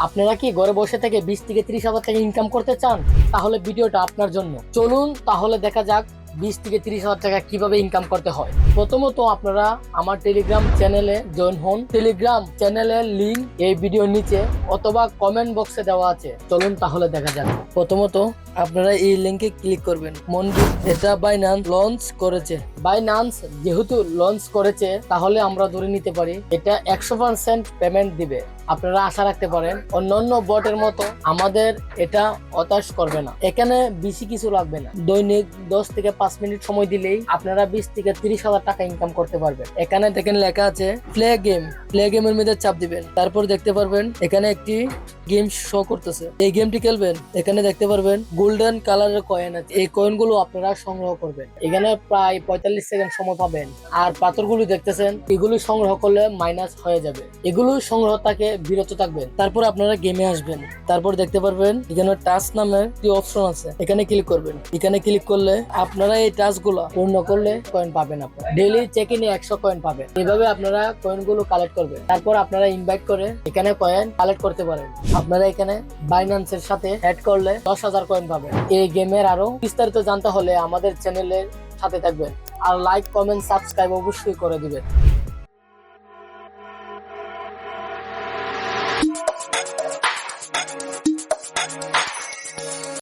আপনারা কি ঘরে বসে থেকে 20 থেকে 30 হাজার টাকা ইনকাম করতে চান? তাহলে ভিডিওটা আপনার জন্য। চলুন তাহলে দেখা যাক 20 থেকে 30 হাজার টাকা কিভাবে ইনকাম করতে হয়। প্রথমত আপনারা আমার টেলিগ্রাম চ্যানেলে জয়েন হন। টেলিগ্রাম চ্যানেলের লিংক এই ভিডিওর নিচে অথবা কমেন্ট বক্সে দেওয়া আছে। চলুন তাহলে দেখা যাক। প্রথমত আপনারা এই লিংকে ক্লিক করবেন। মন্দির এটা বাইন্যান্স লঞ্চ করেছে। বাইন্যান্স যেহেতু লঞ্চ করেছে তাহলে আমরা ধরে নিতে পারি এটা 100% পেমেন্ট দিবে। আপনারা আশা রাখতে পারেন। অন্যান্য বটের মতো আমাদের এটা হতাশ করবে না। এখানে বেশি কিছু লাগবে না। দৈনিক 10 থেকে 5 মিনিট সময় দিলেই আপনারা 20 থেকে 30 হাজার টাকা ইনকাম করতে পারবেন। এখানে দেখেন লেখা আছে প্লে গেম। প্লে গেমের মধ্যে চাপ দিবেন। তারপর দেখতে পারবেন এখানে একটি গেম শো করতেছে। এই গেমটি খেলবেন। এখানে দেখতে পারবেন গোল্ডেন কালারের কয়েন আছে। এই কয়েনগুলো আপনারা সংগ্রহ করবেন। এখানে প্রায় 45 সেকেন্ড সময় পাবেন। আর পাথরগুলো দেখতেছেন এগুলো সংগ্রহ করলে মাইনাস হয়ে যাবে। এগুলো সংগ্রহ থেকে বিরত থাকবেন। তারপর আপনারা গেমে আসবেন। তারপর দেখতে পারবেন এখানে টাস্ক নামের একটি অপশন আছে। এখানে ক্লিক করবেন। এখানে ক্লিক করলে আপনারা এই টাস্কগুলো পূর্ণ করলে কয়েন পাবেন। আপনারা ডেইলি চেক-ইনে 100 কয়েন পাবেন। এভাবে আপনারা কয়েনগুলো কালেক্ট করবেন। তারপর আপনারা ইনভাইট করে এখানে কয়েন কালেক্ট করতে পারেন। আপনারা এখানে বাইন্যান্সের সাথে অ্যাড করলে 10,000 কয়েন পাবেন। এই গেমের আরো বিস্তারিত জানতে হলে আমাদের চ্যানেলের সাথে থাকবেন। আর লাইক, কমেন্ট, সাবস্ক্রাইব অবশ্যই করে দিবেন।